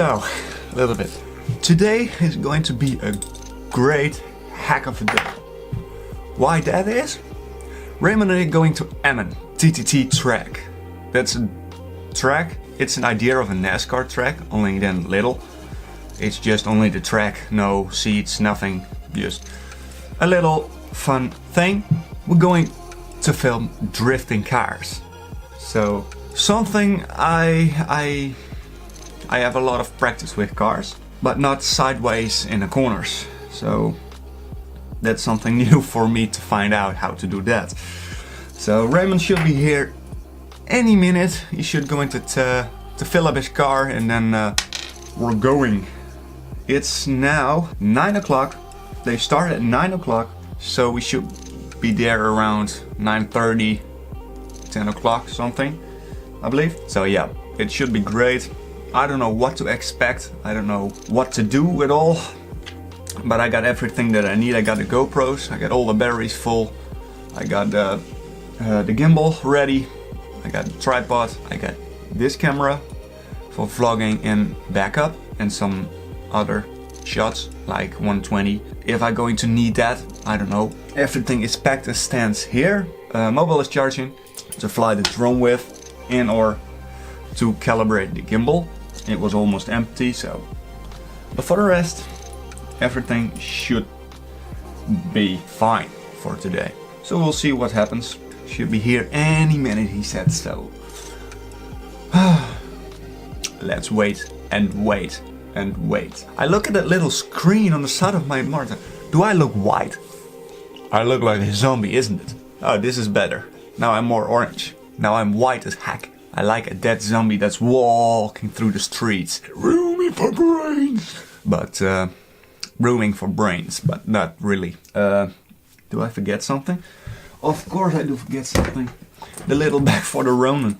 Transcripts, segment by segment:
So, a little bit. Today is going to be a great hack of a day. Why that is? Raymond and I are going to Emmen, TTT track. That's a track, it's an idea of a NASCAR track, only then little. It's just only the track, no seats, nothing, just a little fun thing. We're going to film drifting cars. So, something I have a lot of practice with cars, but not sideways in the corners. So that's something new for me to find out how to do that. So Raymond should be here any minute. He should go into to fill up his car, and then we're going. It's now 9 o'clock. They start at 9 o'clock, so we should be there around 9:30, 10 o'clock something, I believe. So yeah, it should be great. I don't know what to expect. I don't know what to do at all. But I got everything that I need. I got the GoPros. I got all the batteries full. I got the gimbal ready. I got the tripod. I got this camera for vlogging and backup, and some other shots like 120. If I'm going to need that, I don't know. Everything is packed and stands here. Mobile is charging to fly the drone with, and or to calibrate the gimbal. It was almost empty, so. But for the rest, everything should be fine for today. So we'll see what happens. Should be here any minute, he said, so. Let's wait and wait and wait. I look at that little screen on the side of my monitor. Do I look white? I look like a zombie, isn't it? Oh, this is better. Now I'm more orange. Now I'm white as heck. I like a dead zombie that's walking through the streets. Rooming for brains. But, rooming for brains, but not really. Do I forget something? Of course I do forget something. The little bag for the Ronin.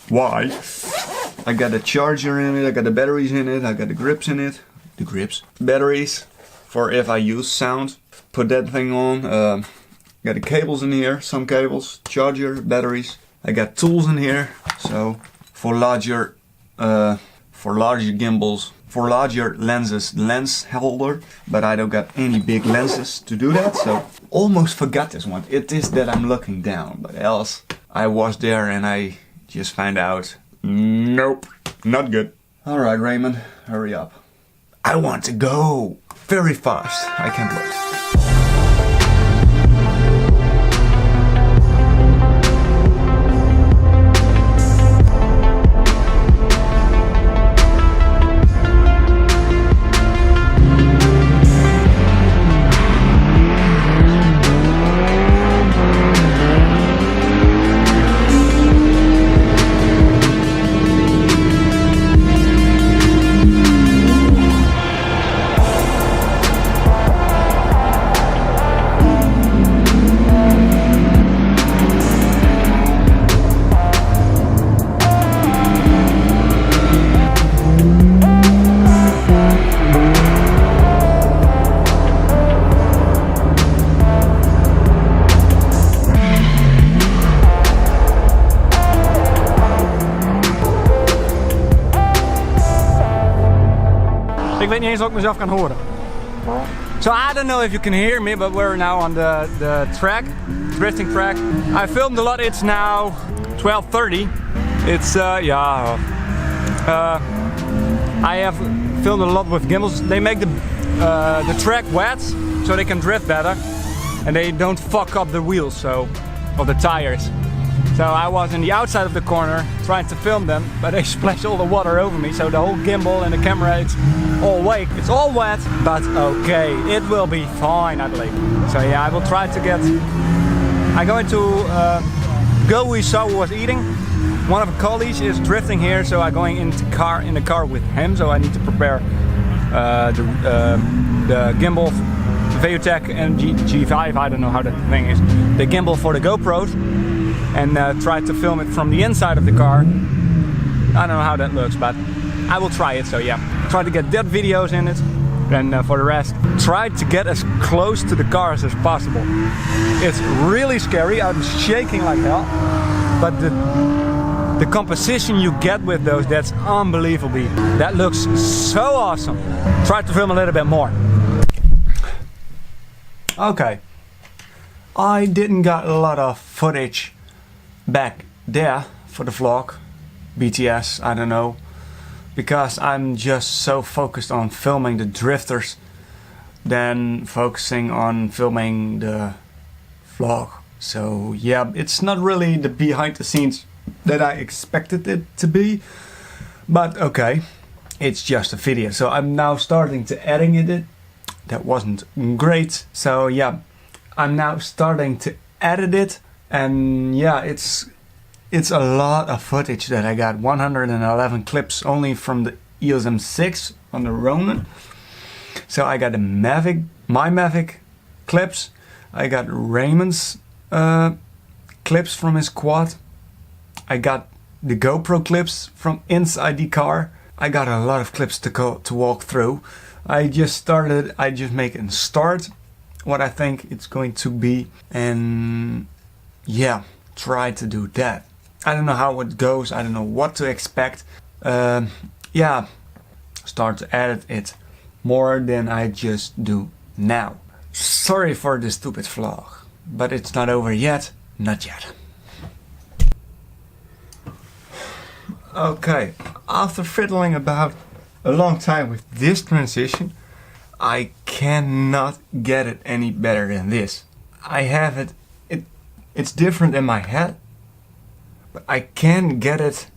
Why? I got a charger in it, I got the batteries in it, I got the grips in it. The grips? Batteries for if I use sound. Put that thing on. Got the cables in here, some cables, charger, batteries. I got tools in here, so for larger gimbals, for larger lenses, lens holder, but I don't got any big lenses to do that, so almost forgot this one. It is that I'm looking down, but else I was there and I just found out, nope, not good. Alright Raymond, hurry up. I want to go very fast, I can't wait. Ik weet niet eens of ik mezelf kan horen. So I don't know if you can hear me, but we're now on the track, drifting track. I filmed a lot. It's now 12:30. It's I have filmed a lot with gimbals. They make the track wet so they can drift better, and they don't fuck up the wheels of the tires. So I was in the outside of the corner trying to film them, but they splashed all the water over me, so the whole gimbal and the camera, it's all wet. It's all wet, but okay, it will be fine, I believe. So yeah, I will try to get... I'm going to go we saw who was eating. One of the colleagues is drifting here, so I'm going in the car with him, so I need to prepare the gimbal, VUTech and G5, I don't know how that thing is, the gimbal for the GoPros. And try to film it from the inside of the car. I don't know how that looks, but I will try it, so yeah. Try to get that videos in it, and for the rest, try to get as close to the cars as possible. It's really scary, I'm shaking like hell, but the composition you get with those, that's unbelievable. That looks so awesome. Try to film a little bit more. Okay. I didn't got a lot of footage back there for the vlog. BTS, I don't know. Because I'm just so focused on filming the drifters than focusing on filming the vlog. So yeah, it's not really the behind the scenes that I expected it to be. But okay, it's just a video. So I'm now starting to edit it. That wasn't great. So yeah, I'm now starting to edit it. And yeah, it's a lot of footage that I got. 111 clips only from the EOS M6 on the Ronin. So I got the Mavic, my Mavic clips. I got Raymond's clips from his quad. I got the GoPro clips from inside the car. I got a lot of clips to walk through. I just making start what I think it's going to be, and yeah, try to do that. I don't know how it goes. I don't know what to expect. Yeah, start to edit it more than I just do now. Sorry for the stupid vlog, but it's not over yet. Not yet. Okay, after fiddling about a long time with this transition, I cannot get it any better than this. I have it's different in my head, but I can get it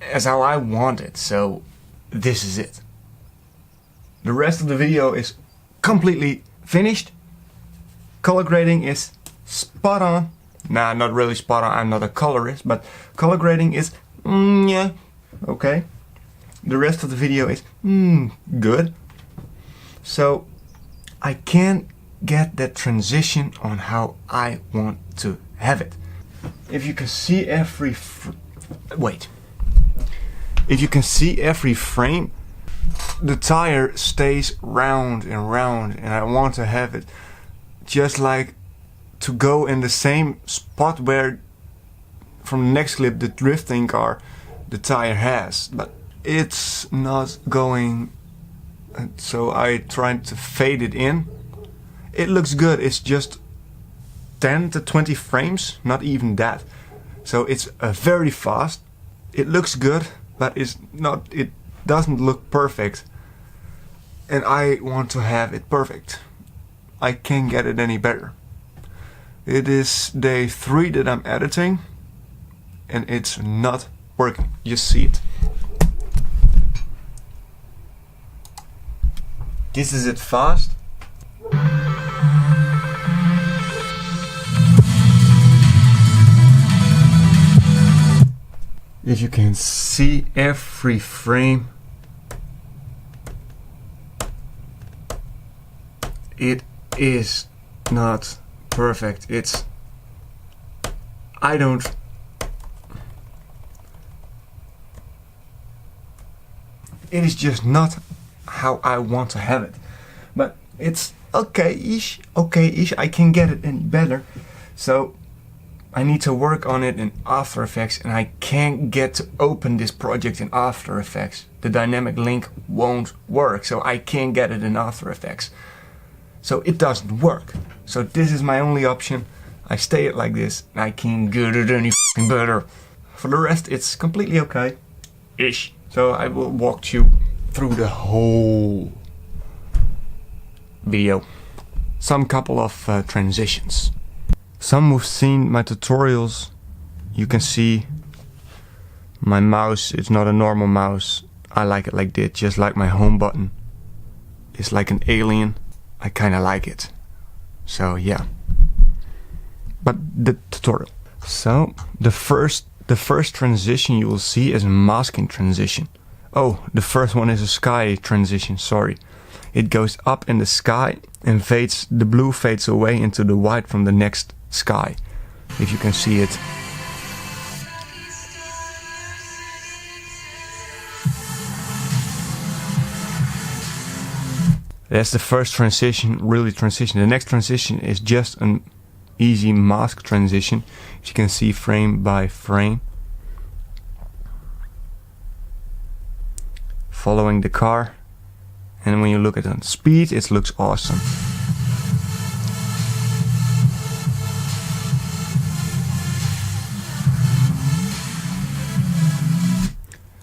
as how I want it, so this is it. The rest of the video is completely finished. Color grading is spot on. Nah, not really spot on, I'm not a colorist, but color grading is yeah, okay. The rest of the video is good. So I can get that transition on how I want to have it. If you can see every if you can see every frame, the tire stays round and round, and I want to have it just like to go in the same spot where from the next clip the drifting car the tire has, but it's not going, so I tried to fade it in. It looks good, it's just 10 to 20 frames, not even that. So it's very fast. It looks good, but it doesn't look perfect. And I want to have it perfect. I can't get it any better. It is day 3 that I'm editing, and it's not working. You see it. This is it fast. If you can see every frame, it is not perfect. It is just not how I want to have it. But it's okay-ish. I can get it any better. So I need to work on it in After Effects, and I can't get to open this project in After Effects. The dynamic link won't work, so I can't get it in After Effects. So it doesn't work. So this is my only option. I stay it like this, and I can't get it any f***ing better. For the rest, it's completely okay-ish. So I will walk you through the whole video. Some couple of transitions. Some who've seen my tutorials, you can see my mouse, it's not a normal mouse. I like it like this, just like my home button. It's like an alien. I kinda like it. So yeah. But the tutorial. So the first transition you will see is a masking transition. Oh, the first one is a sky transition, sorry. It goes up in the sky and fades, the blue fades away into the white from the next sky, if you can see it. That's the first transition, really transition. The next transition is just an easy mask transition, as you can see frame by frame. following the car. And when you look at the speed, it looks awesome.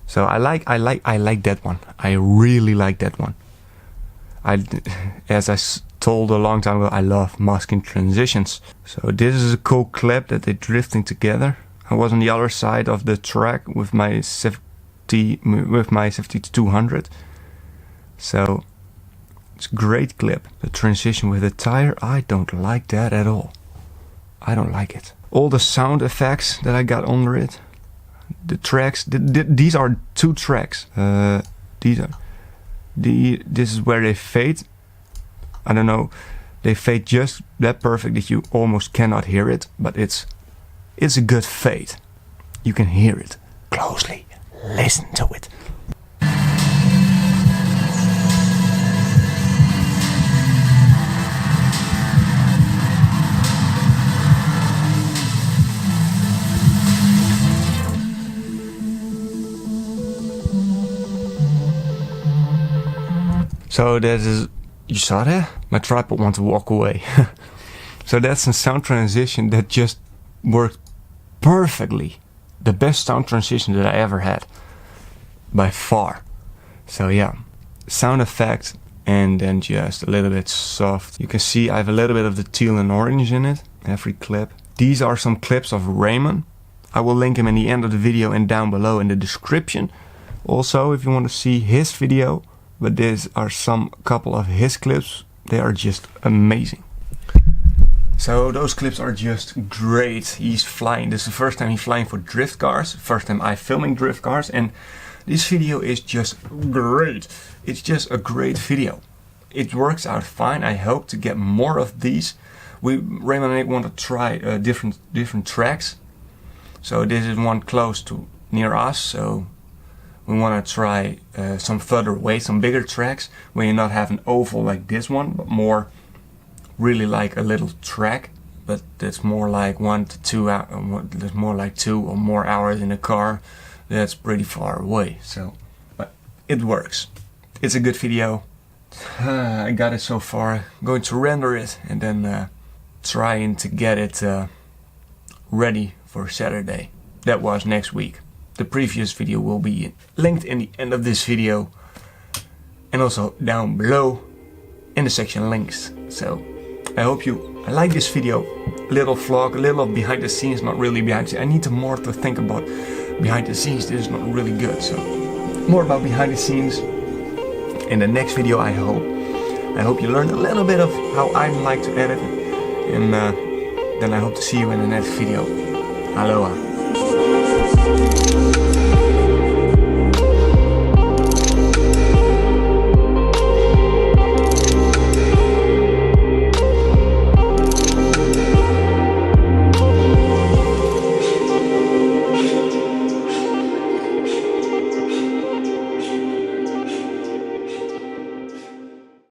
So I like that one. I really like that one. As I told a long time ago, I love masking transitions. So this is a cool clip that they're drifting together. I was on the other side of the track with my 7200. So it's a great clip. The transition with the tire, I don't like that at all. I don't like it. All the sound effects that I got under it. The tracks, these are 2 tracks. This is where they fade. I don't know, they fade just that perfect that you almost cannot hear it, but it's a good fade. You can hear it closely. Listen to it. So that is, you saw that? My tripod wants to walk away. So that's a sound transition that just worked perfectly. The best sound transition that I ever had. By far. So yeah, sound effect and then just a little bit soft. You can see I have a little bit of the teal and orange in it, every clip. These are some clips of Raymond. I will link him in the end of the video and down below in the description. Also, if you want to see his video. But these are couple of his clips. They are just amazing. So those clips are just great. He's flying. This is the first time he's flying for drift cars. First time I'm filming drift cars. And this video is just great. It's just a great video. It works out fine. I hope to get more of these. Raymond and I want to try different tracks. So this is one close to near us. So we want to try some further away, some bigger tracks where you not have an oval like this one, but more really like a little track. But that's more like 1 to 2 hours. That's more like 2 or more hours in a car. That's pretty far away. So, but it works. It's a good video. I got it so far. I'm going to render it and then trying to get it ready for Saturday. That was next week. The previous video will be linked in the end of this video and also down below in the section links. So I hope you like this video, little vlog, a little of behind the scenes, not really behind the scenes. I need more to think about behind the scenes. This is not really good. So more about behind the scenes in the next video. I hope you learned a little bit of how I like to edit, and then I hope to see you in the next video. Aloha.